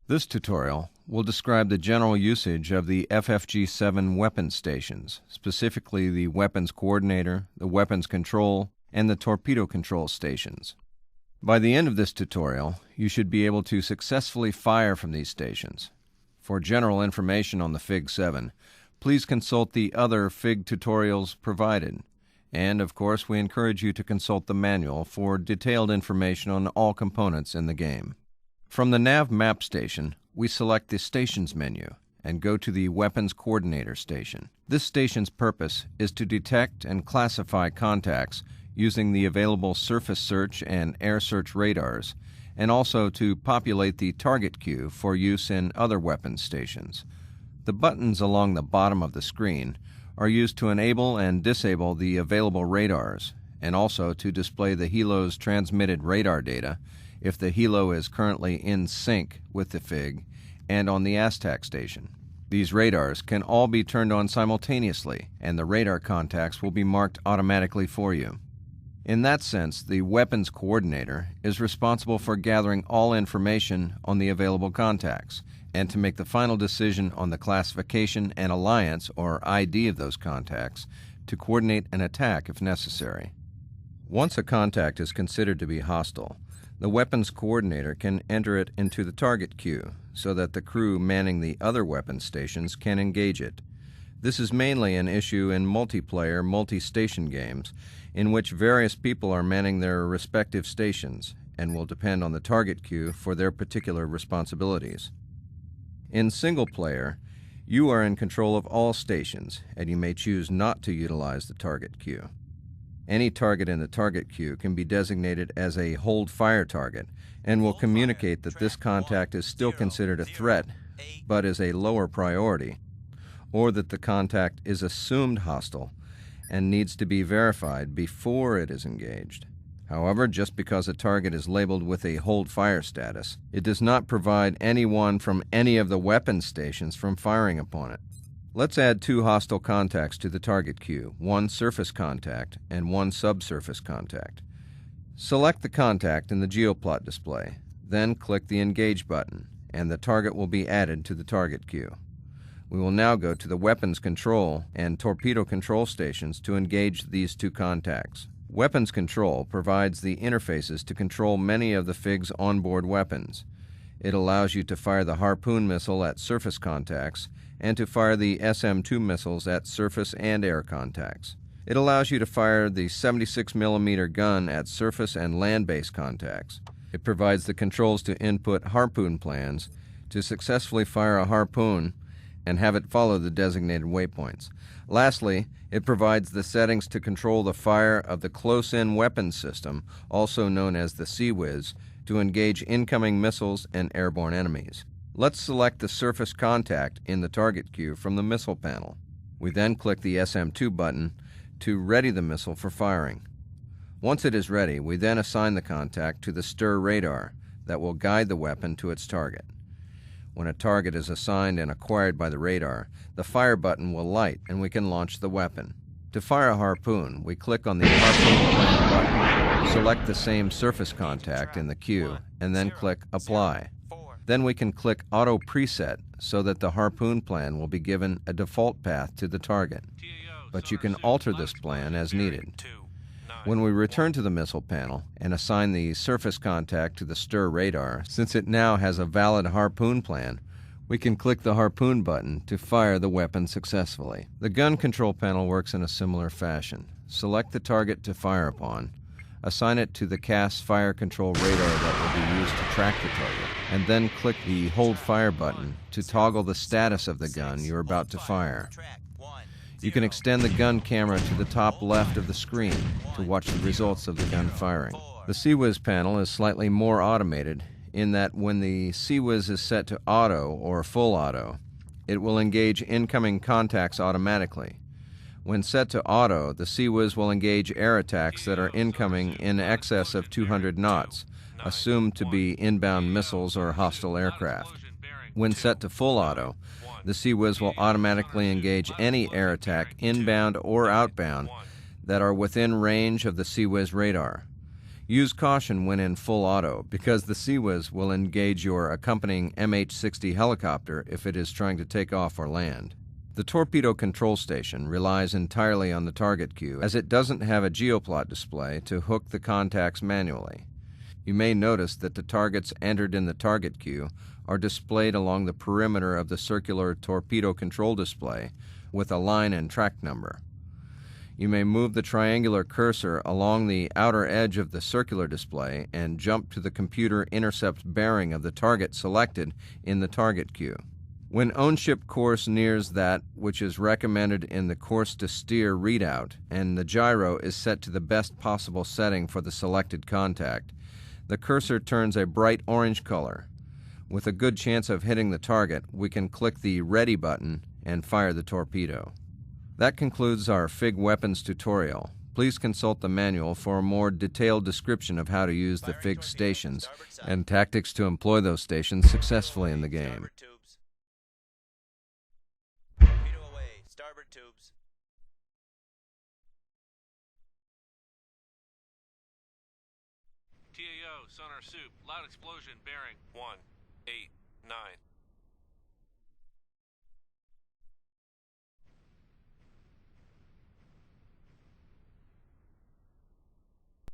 This tutorial will describe the general usage of the FFG 7 weapon stations, specifically the weapons coordinator, the weapons control, and the torpedo control stations. By the end of this tutorial, you should be able to successfully fire from these stations. For general information on the FFG-7, please consult the other FFG tutorials provided. And, of course, we encourage you to consult the manual for detailed information on all components in the game. From the nav map station, we select the Stations menu and go to the Weapons Coordinator station. This station's purpose is to detect and classify contacts using the available surface search and air search radars, and also to populate the target queue for use in other weapons stations. The buttons along the bottom of the screen are used to enable and disable the available radars, and also to display the helo's transmitted radar data if the helo is currently in sync with the FFG and on the ASTAC station. These radars can all be turned on simultaneously, and the radar contacts will be marked automatically for you. In that sense, the weapons coordinator is responsible for gathering all information on the available contacts and to make the final decision on the classification and alliance or ID of those contacts to coordinate an attack if necessary. Once a contact is considered to be hostile, the weapons coordinator can enter it into the target queue so that the crew manning the other weapons stations can engage it. This is mainly an issue in multiplayer, multi-station games in which various people are manning their respective stations and will depend on the target queue for their particular responsibilities. In single player, you are in control of all stations and you may choose not to utilize the target queue. Any target in the target queue can be designated as a hold fire target and will communicate that this contact is still considered a threat but is a lower priority, or that the contact is assumed hostile and needs to be verified before it is engaged. However, just because a target is labeled with a hold fire status, it does not provide anyone from any of the weapon stations from firing upon it. Let's add two hostile contacts to the target queue, one surface contact and one subsurface contact. Select the contact in the geoplot display, then click the Engage button, and the target will be added to the target queue. We will now go to the weapons control and torpedo control stations to engage these two contacts. Weapons control provides the interfaces to control many of the FFG's onboard weapons. It allows you to fire the Harpoon missile at surface contacts and to fire the SM-2 missiles at surface and air contacts. It allows you to fire the 76mm gun at surface and land-based contacts. It provides the controls to input Harpoon plans to successfully fire a harpoon and have it follow the designated waypoints. Lastly, it provides the settings to control the fire of the close-in weapons system, also known as the CWIS, to engage incoming missiles and airborne enemies. Let's select the surface contact in the target queue from the missile panel. We then click the SM-2 button to ready the missile for firing. Once it is ready, we then assign the contact to the STIR radar that will guide the weapon to its target. When a target is assigned and acquired by the radar, the fire button will light and we can launch the weapon. To fire a harpoon, we click on the Harpoon Plan button, select the same surface contact in the queue, and then click Apply. Then we can click Auto Preset so that the Harpoon plan will be given a default path to the target, but you can alter this plan as needed. When we return to the missile panel and assign the surface contact to the STIR radar, since it now has a valid Harpoon plan, we can click the Harpoon button to fire the weapon successfully. The gun control panel works in a similar fashion. Select the target to fire upon, assign it to the CAS fire control radar that will be used to track the target, and then click the Hold Fire button to toggle the status of the gun you're about to fire. You can extend the gun camera to the top left of the screen to watch the results of the gun firing. The CWIS panel is slightly more automated in that when the CWIS is set to auto or full auto, it will engage incoming contacts automatically. When set to auto, the CWIS will engage air attacks that are incoming in excess of 200 knots, assumed to be inbound missiles or hostile aircraft. When set to full auto, the CWIS will automatically engage any air attack inbound or outbound that are within range of the CWIS radar. Use caution when in full auto because the CWIS will engage your accompanying MH-60 helicopter if it is trying to take off or land. The torpedo control station relies entirely on the target queue as it doesn't have a geoplot display to hook the contacts manually. You may notice that the targets entered in the target queue are displayed along the perimeter of the circular torpedo control display with a line and track number. You may move the triangular cursor along the outer edge of the circular display and jump to the computer intercept bearing of the target selected in the target queue. When own-ship course nears that which is recommended in the course to steer readout and the gyro is set to the best possible setting for the selected contact, the cursor turns a bright orange color. With a good chance of hitting the target, we can click the Ready button and fire the torpedo. That concludes our FIG weapons tutorial. Please consult the manual for a more detailed description of how to use the FIG stations and tactics to employ those stations successfully in the game. Torpedo away, starboard tubes. TAO, sonar soup, loud explosion, bearing 189.